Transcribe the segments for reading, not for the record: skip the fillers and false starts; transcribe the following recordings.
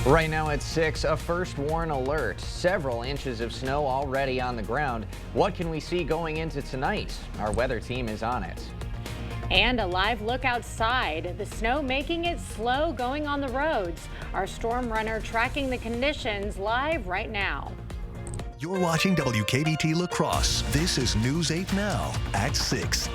Right now at 6, a first warn alert. Several inches of snow already on the ground. What can we see going into tonight? Our weather team is on it. And a live look outside. The snow making it slow going on the roads. Our storm runner tracking the conditions live right now. You're watching WKBT La Crosse. This is News 8 Now at 6.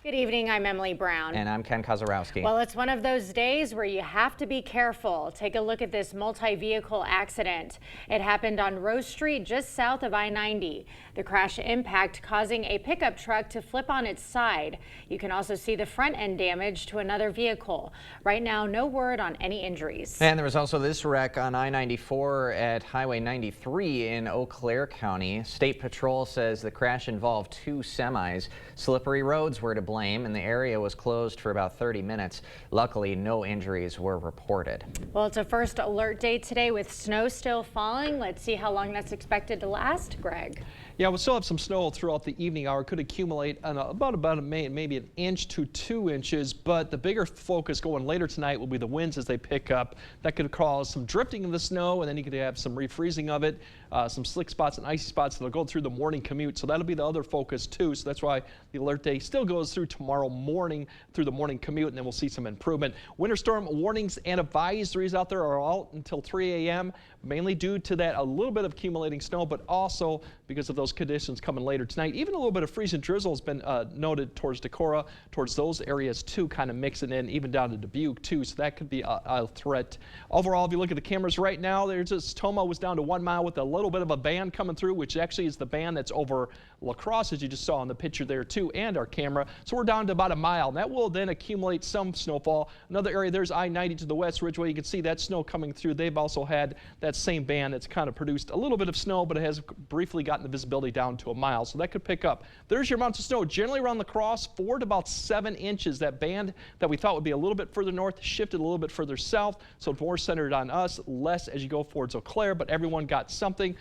Good evening, I'm Emily Brown. And I'm Ken Kozarowski. Well, it's one of those days where you have to be careful. Take a look at this multi-vehicle accident. It happened on Rose Street just south of I-90. The crash impact causing a pickup truck to flip on its side. You can also see the front end damage to another vehicle. Right now, no word on any injuries. And there was also this wreck on I-94 at Highway 93 in Eau Claire County. State Patrol says the crash involved two semis. Slippery roads were to blame, and the area was closed for about 30 minutes. Luckily, no injuries were reported. Well, it's a first alert day today with snow still falling. Let's see how long that's expected to last, Greg. Yeah, we'll still have some snow throughout the evening hour. Could accumulate on maybe an inch to 2 inches, but the bigger focus going later tonight will be the winds as they pick up. That could cause some drifting of the snow, and then you could have some refreezing of it, some slick spots and icy spots that'll go through the morning commute. So that'll be the other focus too. So that's why the alert day still goes through tomorrow morning through the morning commute, and then we'll see some improvement. Winter storm warnings and advisories out there are out until 3 a.m. mainly due to that a little bit of accumulating snow, but also because of those conditions coming later tonight. Even a little bit of freezing drizzle has been noted towards Decorah, towards those areas too, kind of mixing in, even down to Dubuque too. So that could be a threat. Overall, if you look at the cameras right now, there's this Toma was down to 1 mile with a little bit of a band coming through, which actually is the band that's over La Crosse, as you just saw in the picture there too, and our camera. So we're down to about 1 mile. And that will then accumulate some snowfall. Another area, there's I-90 to the west, Ridgeway. You can see that snow coming through. They've also had that same band that's kind of produced a little bit of snow, but it has briefly gotten the visibility down to 1 mile. So that could pick up. There's your amounts of snow. Generally around La Crosse, 4 to about 7 inches. That band that we thought would be a little bit further north shifted a little bit further south. So it's more centered on us, less as you go towards Eau Claire, but everyone got something.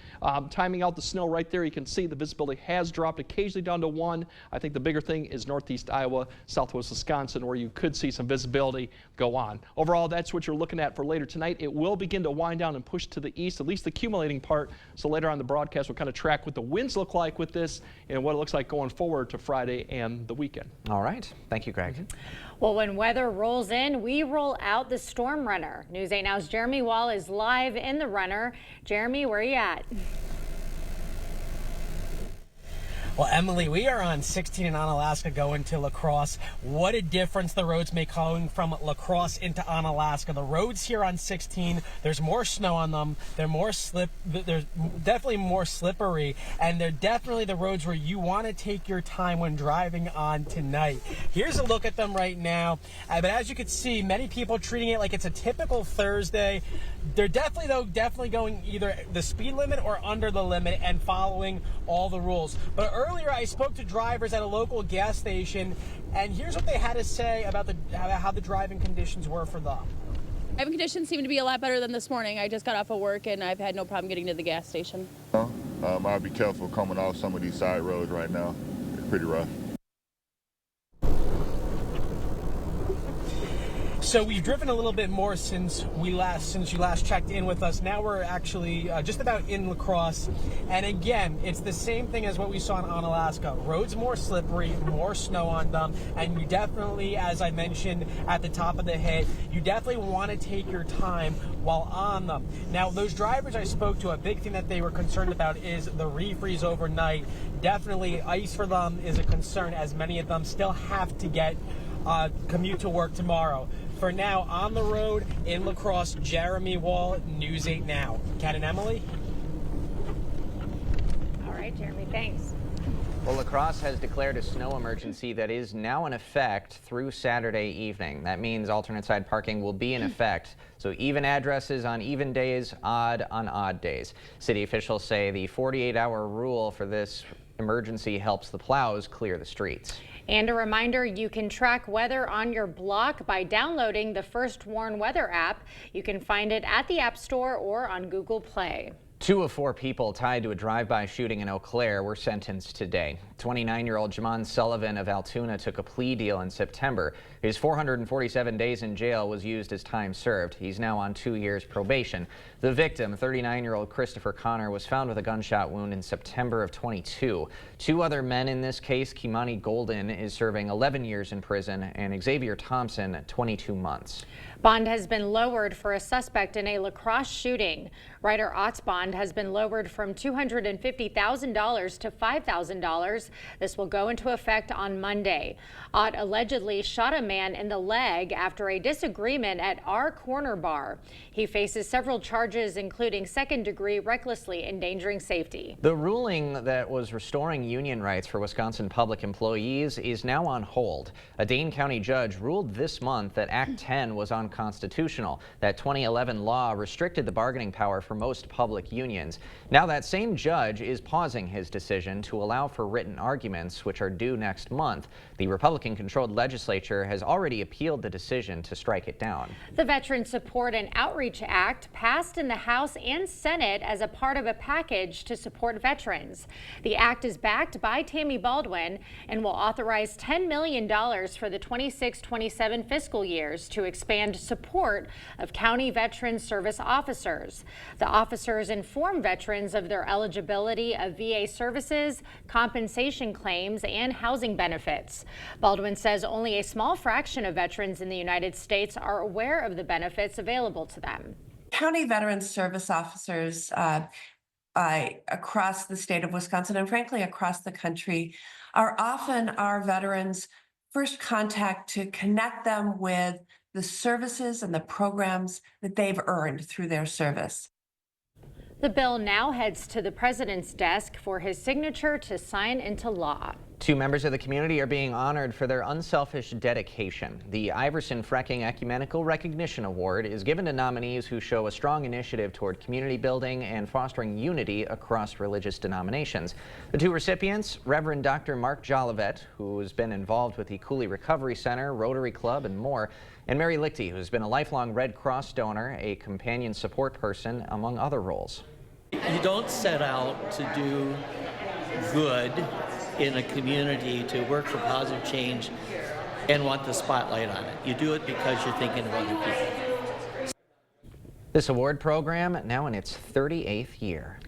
Timing out the snow right there, you can see the visibility has dropped occasionally down to 1. I think the bigger thing is northeast Iowa, southwest Wisconsin, where you could see some visibility go on. Overall, that's what you're looking at for later tonight. It will begin to wind down and push to the east, at least the accumulating part. So later on the broadcast, we'll kind of track what the winds look like with this and what it looks like going forward to Friday and the weekend. All right. Thank you, Greg. Well, when weather rolls in, we roll out the storm runner. News 8 Now's Jeremy Wall is live in the runner. Jeremy, where are you at? Well, Emily, we are on 16 in Onalaska going to La Crosse. What a difference the roads make going from La Crosse into Onalaska. The roads here on 16, there's more snow on them. They're definitely more slippery, and they're definitely the roads where you want to take your time when driving on tonight. Here's a look at them right now. But as you can see, many people treating it like it's a typical Thursday. They're definitely going either the speed limit or under the limit and following all the rules. But earlier I spoke to drivers at a local gas station, and here's what they had to say about how the driving conditions were for them. Driving conditions seem to be a lot better than this morning. I just got off of work and I've had no problem getting to the gas station. I'll be careful coming off some of these side roads right now. It's pretty rough. So we've driven a little bit more since you last checked in with us. Now we're actually just about in La Crosse. And again, it's the same thing as what we saw in Onalaska. Roads more slippery, more snow on them, and you definitely, as I mentioned at the top of the hit, you definitely want to take your time while on them. Now, those drivers I spoke to, a big thing that they were concerned about is the refreeze overnight. Definitely ice for them is a concern, as many of them still have to commute to work tomorrow. For now, on the road in La Crosse, Jeremy Wall, News 8 Now. Ken and Emily? All right, Jeremy, thanks. Well, La Crosse has declared a snow emergency that is now in effect through Saturday evening. That means alternate side parking will be in effect. So even addresses on even days, odd on odd days. City officials say the 48-hour rule for this emergency helps the plows clear the streets. And a reminder, you can track weather on your block by downloading the First Warn Weather app. You can find it at the App Store or on Google Play. 2 of 4 people tied to a drive-by shooting in Eau Claire were sentenced today. 29-year-old Jamon Sullivan of Altoona took a plea deal in September. His 447 days in jail was used as time served. He's now on 2 years probation. The victim, 39-year-old Christopher Connor, was found with a gunshot wound in September of 22. 2 other men in this case, Kimani Golden is serving 11 years in prison and Xavier Thompson 22 months. Bond has been lowered for a suspect in a La Crosse shooting. Ryder Ott's bond has been lowered from $250,000 to $5,000. This will go into effect on Monday. Ott allegedly shot a man in the leg after a disagreement at our Corner Bar. He faces several charges, including second-degree recklessly endangering safety. The ruling that was restoring union rights for Wisconsin public employees is now on hold. A Dane County judge ruled this month that Act 10 was unconstitutional. That 2011 law restricted the bargaining power for most public unions. Now that same judge is pausing his decision to allow for written arguments, which are due next month. The Republican-controlled legislature has already appealed the decision to strike it down. The Veteran Support and Outreach Act passed in the House and Senate as a part of a package to support veterans. The act is backed by Tammy Baldwin and will authorize $10 million for the 26-27 fiscal years to expand support of county veteran service officers. The officers inform veterans of their eligibility of VA services, compensation claims, and housing benefits. Baldwin says only a small fraction of veterans in the United States are aware of the benefits available to them. County veteran service officers across the state of Wisconsin and frankly across the country are often our veterans' first contact to connect them with the services and the programs that they've earned through their service. The bill now heads to the president's desk for his signature to sign into law. 2 members of the community are being honored for their unselfish dedication. The Iverson Fracking Ecumenical Recognition Award is given to nominees who show a strong initiative toward community building and fostering unity across religious denominations. The 2 recipients, Reverend Dr. Mark Jolivet, who has been involved with the Cooley Recovery Center, Rotary Club, and more, and Mary Lichty, who has been a lifelong Red Cross donor, a companion support person, among other roles. You don't set out to do good in a community to work for positive change and want the spotlight on it. You do it because you're thinking of other people. This award program now in its 38th year.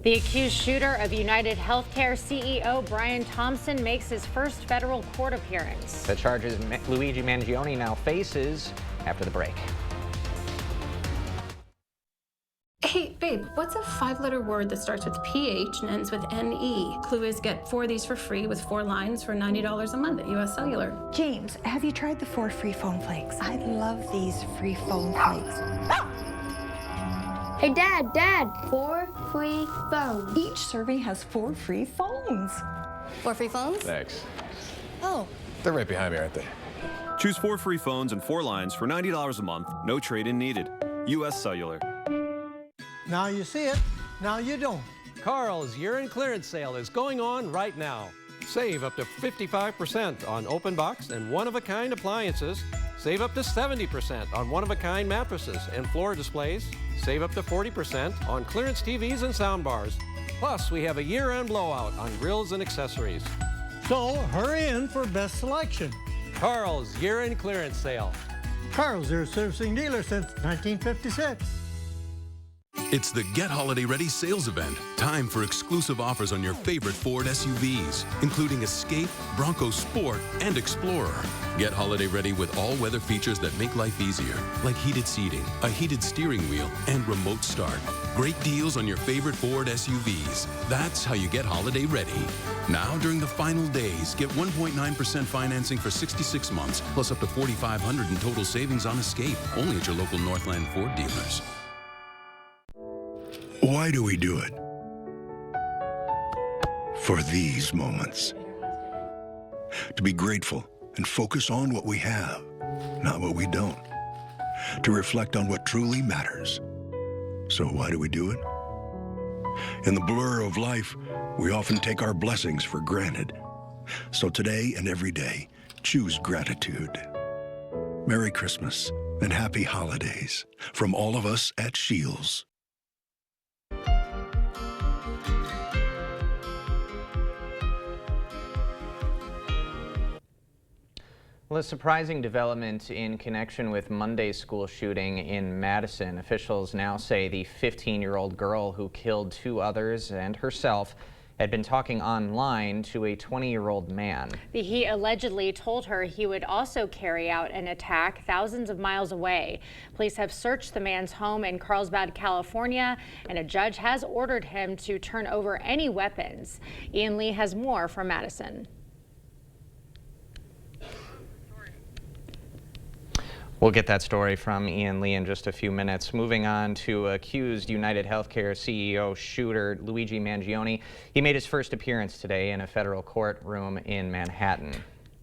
The accused shooter of United Healthcare CEO Brian Thompson makes his first federal court appearance. The charges Luigi Mangione now faces after the break. Hey, babe, what's a 5-letter word that starts with PH and ends with NE? Clue is get 4 of these for free with 4 lines for $90 a month at US Cellular. James, have you tried the 4 free phone flakes? I love these free phone flakes. Hey, Dad, 4 free phones. Each serving has 4 free phones. 4 free phones? Thanks. Oh. They're right behind me, aren't they? Choose 4 free phones and 4 lines for $90 a month. No trade-in needed. US Cellular. Now you see it, now you don't. Carl's year-end clearance sale is going on right now. Save up to 55% on open box and one-of-a-kind appliances. Save up to 70% on one-of-a-kind mattresses and floor displays. Save up to 40% on clearance TVs and soundbars. Plus, we have a year-end blowout on grills and accessories. So hurry in for best selection. Carl's year-end clearance sale. Carl's, your servicing dealer since 1956. It's the Get Holiday Ready sales event. Time for exclusive offers on your favorite Ford SUVs, including Escape, Bronco Sport, and Explorer. Get holiday ready with all-weather features that make life easier, like heated seating, a heated steering wheel, and remote start. Great deals on your favorite Ford SUVs. That's how you get holiday ready. Now, during the final days, get 1.9% financing for 66 months, plus up to $4,500 in total savings on Escape, only at your local Northland Ford dealers. Why do we do it? For these moments. To be grateful and focus on what we have, not what we don't. To reflect on what truly matters. So why do we do it? In the blur of life, we often take our blessings for granted. So today and every day, choose gratitude. Merry Christmas and happy holidays from all of us at Shields. Well, a surprising development in connection with Monday's school shooting in Madison. Officials now say the 15-year-old girl who killed 2 others and herself had been talking online to a 20-year-old man. He allegedly told her he would also carry out an attack thousands of miles away. Police have searched the man's home in Carlsbad, California, and a judge has ordered him to turn over any weapons. Ian Lee has more from Madison. We'll get that story from Ian Lee in just a few minutes. Moving on to accused United Healthcare CEO shooter Luigi Mangione. He made his first appearance today in a federal courtroom in Manhattan.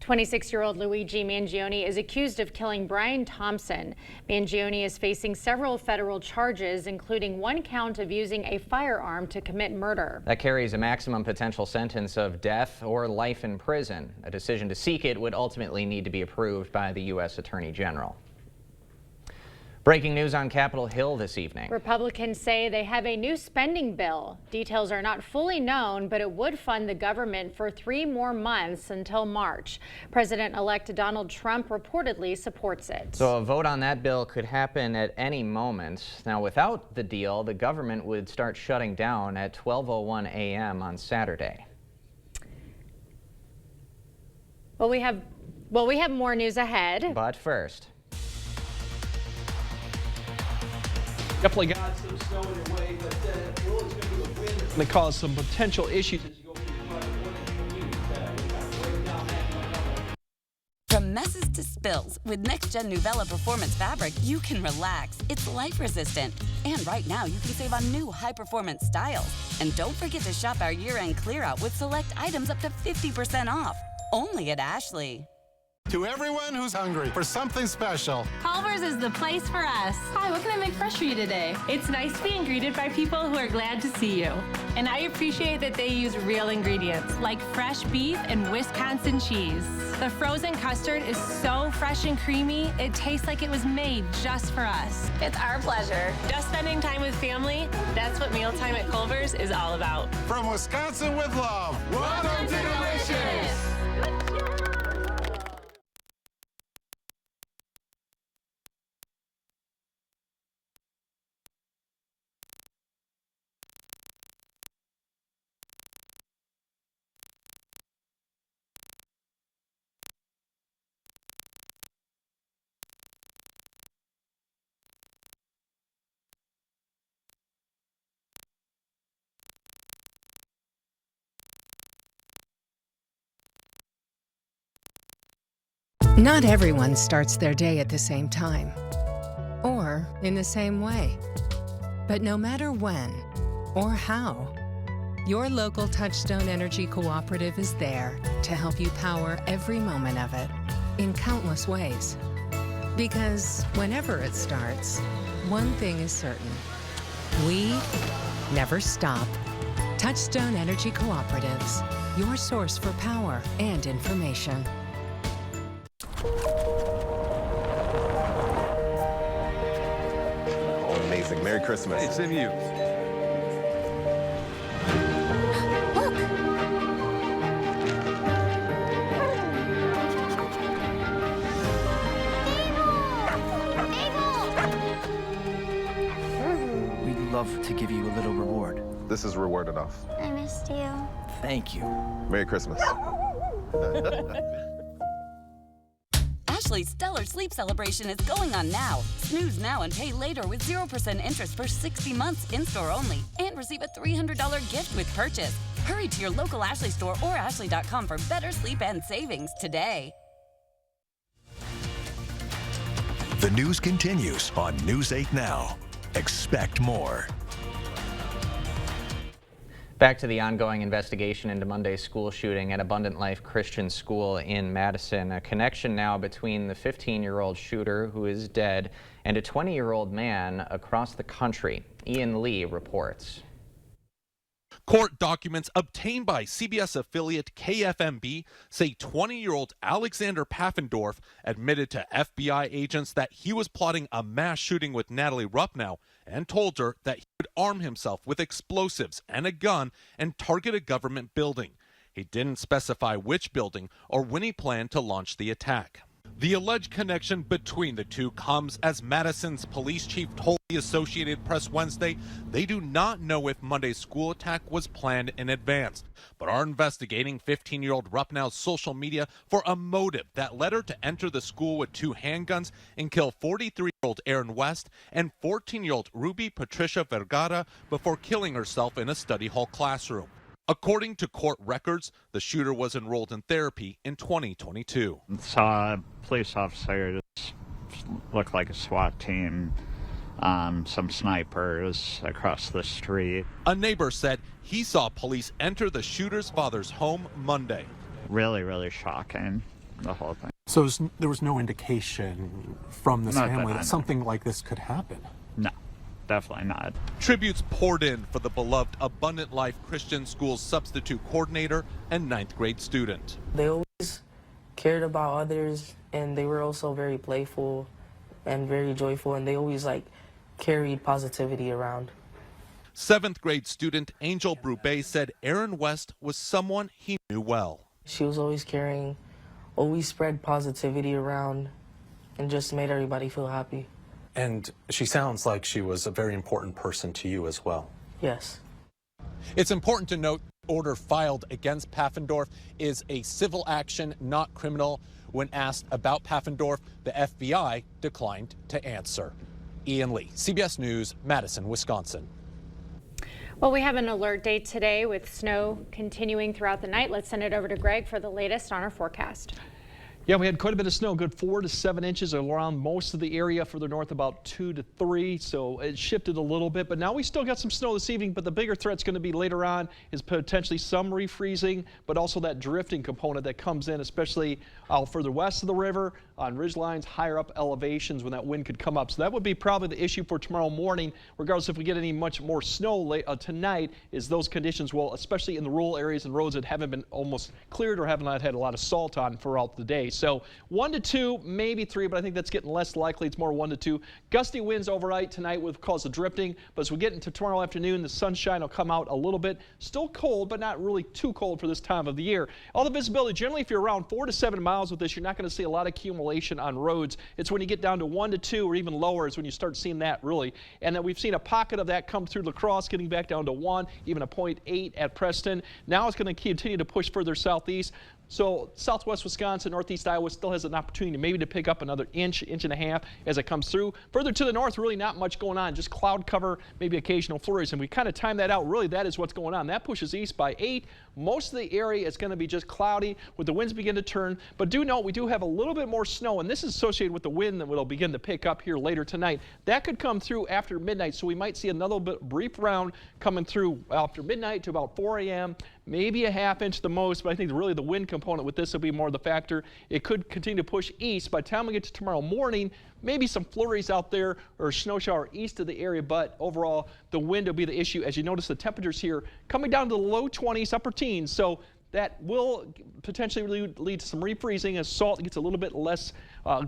26-year-old Luigi Mangione is accused of killing Brian Thompson. Mangione is facing several federal charges, including 1 count of using a firearm to commit murder. That carries a maximum potential sentence of death or life in prison. A decision to seek it would ultimately need to be approved by the U.S. Attorney General. Breaking news on Capitol Hill this evening. Republicans say they have a new spending bill. Details are not fully known, but it would fund the government for 3 more months until March. President-elect Donald Trump reportedly supports it. So a vote on that bill could happen at any moment. Now, without the deal, the government would start shutting down at 12:01 a.m. on Saturday. Well, we have more news ahead. But first. Definitely got some snow in your way, but it's going to be a wind that's going to cause some potential issues as you go through the From messes to spills, with next-gen Nuvella Performance Fabric, you can relax. It's life-resistant. And right now, you can save on new high-performance styles. And don't forget to shop our year-end clear-out with select items up to 50% off. Only at Ashley. To everyone who's hungry for something special, Culver's is the place for us. Hi, what can I make fresh for you today? It's nice being greeted by people who are glad to see you. And I appreciate that they use real ingredients, like fresh beef and Wisconsin cheese. The frozen custard is so fresh and creamy, it tastes like it was made just for us. It's our pleasure. Just spending time with family, that's what mealtime at Culver's is all about. From Wisconsin with love, welcome to Delicious! Not everyone starts their day at the same time or in the same way. But no matter when or how, your local Touchstone Energy Cooperative is there to help you power every moment of it in countless ways. Because whenever it starts, one thing is certain. We never stop. Touchstone Energy Cooperatives, your source for power and information. Oh, amazing. Merry Christmas. It's in you. We'd love to give you a little reward. This is reward enough. I missed you. Thank you. Merry Christmas. Ashley's Stellar Sleep Celebration is going on now. Snooze now and pay later with 0% interest for 60 months in-store only. And receive a $300 gift with purchase. Hurry to your local Ashley store or ashley.com for better sleep and savings today. The news continues on News 8 Now. Expect more. Back to the ongoing investigation into Monday's school shooting at Abundant Life Christian School in Madison. A connection now between the 15-year-old shooter, who is dead, and a 20-year-old man across the country. Ian Lee reports. Court documents obtained by CBS affiliate KFMB say 20-year-old Alexander Paffendorf admitted to FBI agents that he was plotting a mass shooting with Natalie Rupnow and told her that he would arm himself with explosives and a gun and target a government building. He didn't specify which building or when he planned to launch the attack. The alleged connection between the two comes as Madison's police chief told the Associated Press Wednesday they do not know if Monday's school attack was planned in advance, but are investigating 15-year-old Rupnow's social media for a motive that led her to enter the school with 2 handguns and kill 43-year-old Aaron West and 14-year-old Ruby Patricia Vergara before killing herself in a study hall classroom. According to court records, the shooter was enrolled in therapy in 2022. Saw a police officer, just looked like a SWAT team, some snipers across the street. A neighbor said he saw police enter the shooter's father's home Monday. Really, really shocking, the whole thing. So there was no indication from this Not family that I that know. something like this could happen? No. Definitely not. Tributes poured in for the beloved Abundant Life Christian School's substitute coordinator and 9th grade student. They always cared about others, and they were also very playful and very joyful, and they always carried positivity around. 7th grade student Angel Brubé said Aaron West was someone he knew well. She was always caring, always spread positivity around, and just made everybody feel happy. And she sounds like she was a very important person to you as well. Yes. It's important to note the order filed against Pfaffendorf is a civil action, not criminal. When asked about Pfaffendorf, the FBI declined to answer. Ian Lee, CBS News, Madison, Wisconsin. Well, we have an alert day today with snow continuing throughout the night. Let's send it over to Greg for the latest on our forecast. Yeah, we had quite a bit of snow, good 4 to 7 inches around most of the area. Further north, about 2 to 3. So it shifted a little bit, but now we still got some snow this evening. But the bigger threat's going to be later on is potentially some refreezing, but also that drifting component that comes in, especially out further west of the river on ridge lines, higher up elevations when that wind could come up. So that would be probably the issue for tomorrow morning, regardless if we get any much more snow tonight, is those conditions will, especially in the rural areas and roads that haven't been almost cleared or have not had a lot of salt on throughout the day. So 1 to 2, maybe 3, but I think that's getting less likely. It's more 1 to 2. Gusty winds overnight tonight will cause the drifting, but as we get into tomorrow afternoon, the sunshine will come out a little bit. Still cold, but not really too cold for this time of the year. All the visibility, generally if you're around 4 to 7 miles with this, you're not going to see a lot of accumulation on roads. It's when you get down to 1 to 2 or even lower is when you start seeing that really. And then we've seen a pocket of that come through La Crosse, getting back down to 1, even a 0.8 at Preston. Now it's going to continue to push further southeast. So southwest Wisconsin, northeast Iowa still has an opportunity maybe to pick up another inch and a half as it comes through. Further to the north, really not much going on, just cloud cover, maybe occasional flurries. And we kind of time that out. Really, that is what's going on. That pushes east by 8. Most of the area is going to be just cloudy with the winds begin to turn. But do note we do have a little bit more snow, and this is associated with the wind that will begin to pick up here later tonight. That could come through after midnight, so we might see another brief round coming through after midnight to about 4 a.m. Maybe a half inch the most, but I think really the wind component with this will be more the factor. It could continue to push east. By the time we get to tomorrow morning, maybe some flurries out there or snow shower east of the area, but overall the wind will be the issue. As you notice, the temperatures here coming down to the low 20s, upper teens, so that will potentially lead to some refreezing as salt gets a little bit less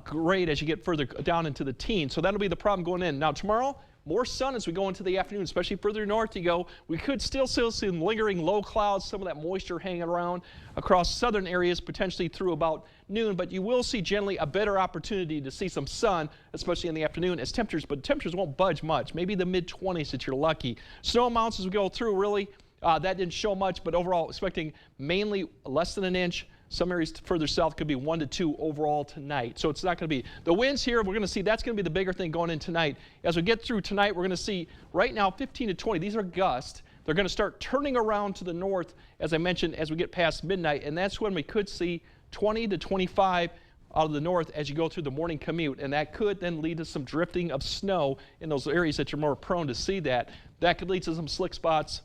great as you get further down into the teens. So that'll be the problem going in. Now tomorrow, more sun as we go into the afternoon, especially further north you go. We could still see some lingering low clouds, some of that moisture hanging around across southern areas, potentially through about noon, but you will see generally a better opportunity to see some sun, especially in the afternoon as temperatures won't budge much, maybe the mid-20s if you're lucky. Snow amounts as we go through, really, that didn't show much, but overall expecting mainly less than an inch. Some areas further south could be 1 to 2 overall tonight. So it's not going to be the winds here. We're going to see that's going to be the bigger thing going in tonight. As we get through tonight, we're going to see right now 15 to 20. These are gusts. They're going to start turning around to the north, as I mentioned, as we get past midnight. And that's when we could see 20 to 25 out of the north as you go through the morning commute. And that could then lead to some drifting of snow in those areas that you're more prone to see that. That could lead to some slick spots,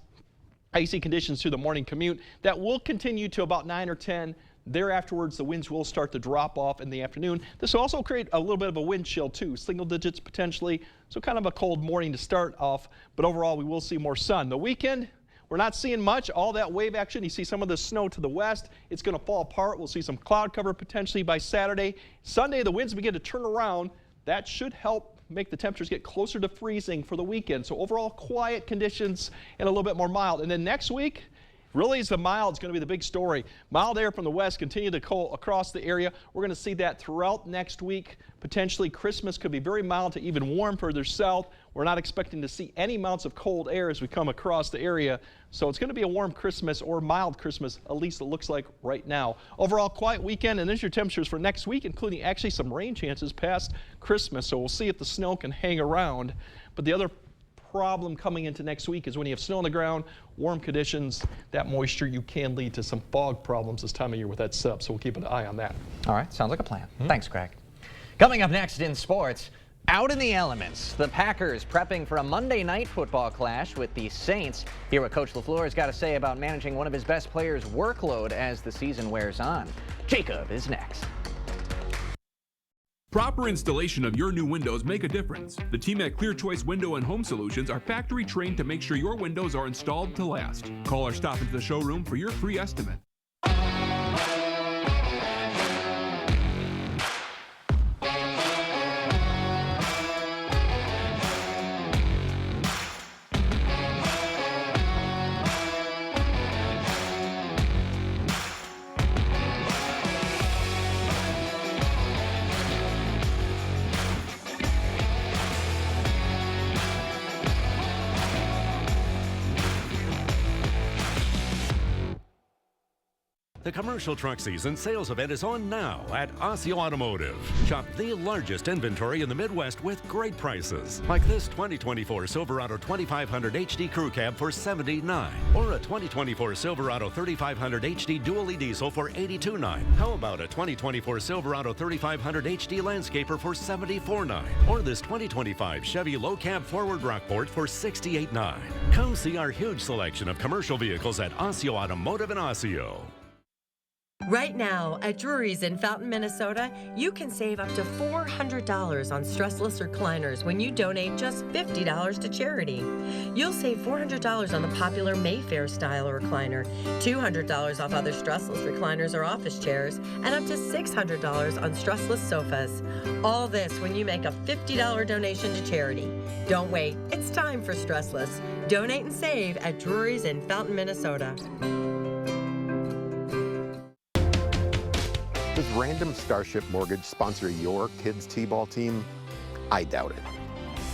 icy conditions through the morning commute. That will continue to about 9 or 10. There afterwards, the winds will start to drop off in the afternoon. This will also create a little bit of a wind chill too, single digits potentially. So kind of a cold morning to start off, but overall we will see more sun. The weekend, we're not seeing much, all that wave action. You see some of the snow to the west. It's going to fall apart. We'll see some cloud cover potentially by Saturday. Sunday, the winds begin to turn around. That should help make the temperatures get closer to freezing for the weekend. So overall quiet conditions and a little bit more mild. And then next week, Really is the mild is going to be the big story. Mild air from the west continue to cool across the area. We're going to see that throughout next week. Potentially Christmas could be very mild to even warm further south. We're not expecting to see any amounts of cold air as we come across the area. So it's going to be a warm Christmas or mild Christmas, at least it looks like right now. Overall, quiet weekend, and there's your temperatures for next week, including actually some rain chances past Christmas. So we'll see if the snow can hang around. But the other problem coming into next week is when you have snow on the ground, warm conditions, that moisture, you can lead to some fog problems this time of year with that sub. So we'll keep an eye on that. All right, sounds like a plan. Thanks, Greg. Coming up next in sports, out in the elements, the Packers prepping for a Monday night football clash with the Saints. Hear what Coach LaFleur has got to say about managing one of his best players' workload as the season wears on. Jacob is next. Proper installation of your new windows make a difference. The team at Clear Choice Window and Home Solutions are factory trained to make sure your windows are installed to last. Call or stop into the showroom for your free estimate. The commercial truck season sales event is on now at Osseo Automotive. Shop the largest inventory in the Midwest with great prices, like this 2024 Silverado 2500 HD Crew Cab for $79, or a 2024 Silverado 3500 HD Dually Diesel for $82.9. How about a 2024 Silverado 3500 HD Landscaper for $74.9, or this 2025 Chevy Low Cab Forward Rockport for $68.9. Come see our huge selection of commercial vehicles at Osseo Automotive in Osseo. Right now, at Drury's in Fountain, Minnesota, you can save up to $400 on stressless recliners when you donate just $50 to charity. You'll save $400 on the popular Mayfair style recliner, $200 off other stressless recliners or office chairs, and up to $600 on stressless sofas. All this when you make a $50 donation to charity. Don't wait, it's time for stressless. Donate and save at Drury's in Fountain, Minnesota. Does Random Starship Mortgage sponsor your kids' t-ball team? I doubt it.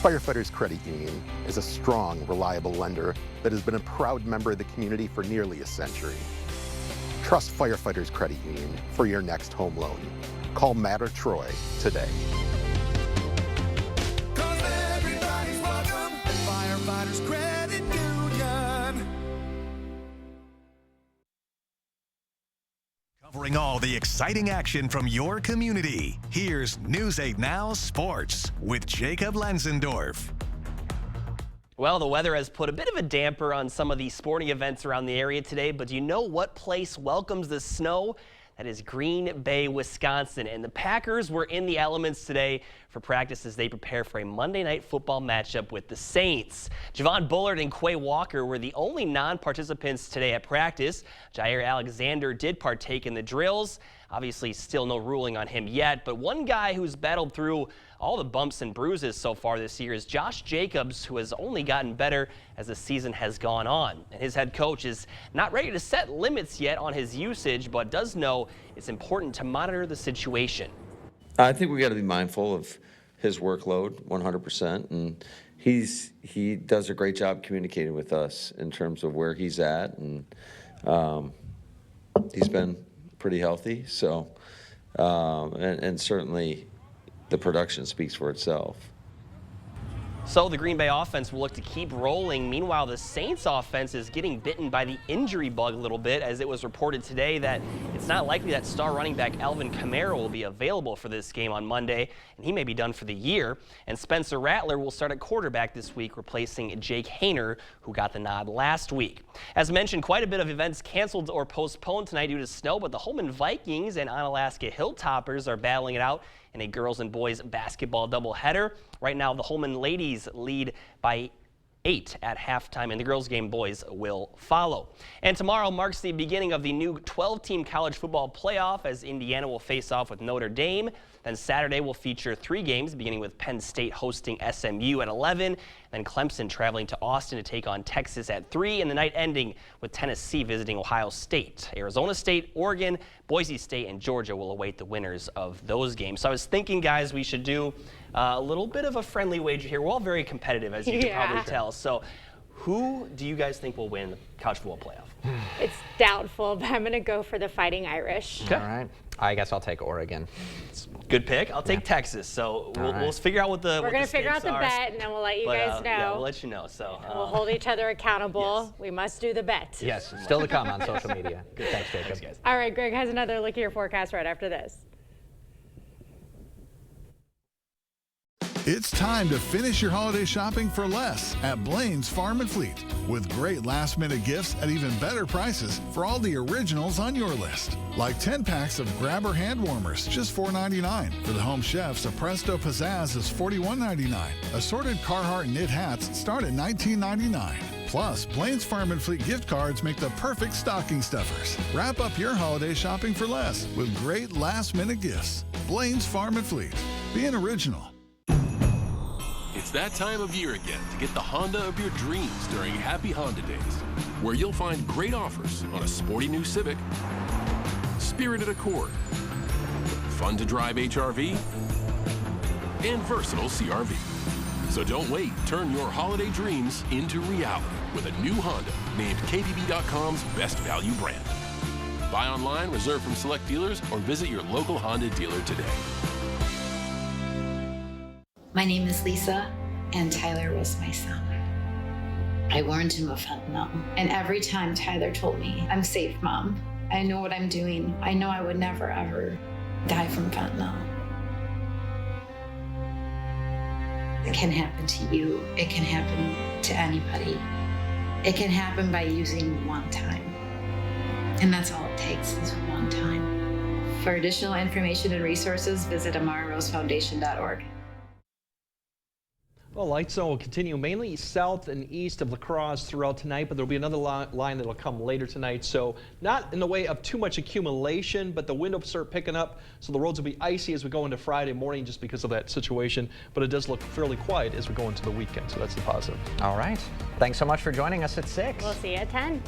Firefighters Credit Union is a strong, reliable lender that has been a proud member of the community for nearly a century. Trust Firefighters Credit Union for your next home loan. Call Matt or Troy today. Everybody's welcome at Firefighters Credit Union. Covering all the exciting action from your community, here's News 8 Now Sports with Jacob Lenzendorf. Well, the weather has put a bit of a damper on some of the sporting events around the area today, but do you know what place welcomes the snow? That is Green Bay, Wisconsin, and the Packers were in the elements today for practice as they prepare for a Monday night football matchup with the Saints. Javon Bullard and Quay Walker were the only non-participants today at practice. Jair Alexander did partake in the drills. Obviously, still no ruling on him yet, but one guy who's battled through all the bumps and bruises so far this year is Josh Jacobs, who has only gotten better as the season has gone on. And his head coach is not ready to set limits yet on his usage, but does know it's important to monitor the situation. I think we got to be mindful of his workload 100%, and he does a great job communicating with us in terms of where he's at, and he's been pretty healthy, so and certainly the production speaks for itself. So the Green Bay offense will look to keep rolling. Meanwhile, the Saints offense is getting bitten by the injury bug a little bit, as it was reported today that it's not likely that star running back Alvin Kamara will be available for this game on Monday, and he may be done for the year. And Spencer Rattler will start at quarterback this week, replacing Jake Haener, who got the nod last week. As mentioned, quite a bit of events canceled or postponed tonight due to snow, but the Holman Vikings and Onalaska Hilltoppers are battling it out in a girls and boys basketball doubleheader. Right now, the Holman ladies lead by 8 at halftime, and the girls game boys will follow. And tomorrow marks the beginning of the new 12-team college football playoff as Indiana will face off with Notre Dame. Then Saturday will feature 3 games, beginning with Penn State hosting SMU at 11, then Clemson traveling to Austin to take on Texas at 3, and the night ending with Tennessee visiting Ohio State. Arizona State, Oregon, Boise State, and Georgia will await the winners of those games. So I was thinking, guys, we should do a little bit of a friendly wager here. We're all very competitive, as you can probably tell. So who do you guys think will win the college football playoff? It's doubtful, but I'm going to go for the Fighting Irish. All right. I guess I'll take Oregon. Good pick. I'll take Texas. So we'll figure out what the We're going to figure out the bet, and then we'll let you guys know. Yeah, we'll let you know. So we'll hold each other accountable. Yes. We must do the bet. Yes, still to come on social media. Good, thanks, Jacob. Thanks, guys. All right, Greg has another look at your forecast right after this. It's time to finish your holiday shopping for less at Blaine's Farm and Fleet, with great last-minute gifts at even better prices for all the originals on your list. Like 10 packs of Grabber hand warmers, just $4.99. For the home chefs, a Presto Pizzazz is $41.99. Assorted Carhartt knit hats start at $19.99. Plus, Blaine's Farm and Fleet gift cards make the perfect stocking stuffers. Wrap up your holiday shopping for less with great last-minute gifts. Blaine's Farm and Fleet. Being original. It's that time of year again to get the Honda of your dreams during Happy Honda Days, where you'll find great offers on a sporty new Civic, spirited Accord, fun-to-drive HR-V, and versatile CR-V. So don't wait. Turn your holiday dreams into reality with a new Honda named KBB.com's best value brand. Buy online, reserve from select dealers, or visit your local Honda dealer today. My name is Lisa, and Tyler was my son. I warned him of fentanyl, and every time Tyler told me, "I'm safe, Mom. I know what I'm doing. I know I would never, ever die from fentanyl." It can happen to you. It can happen to anybody. It can happen by using one time. And that's all it takes is one time. For additional information and resources, visit AmaraRoseFoundation.org. Well, light zone will continue mainly south and east of La Crosse throughout tonight, but there'll be another line that'll come later tonight. So not in the way of too much accumulation, but the wind will start picking up. So the roads will be icy as we go into Friday morning just because of that situation. But it does look fairly quiet as we go into the weekend. So that's the positive. All right. Thanks so much for joining us at 6. We'll see you at 10.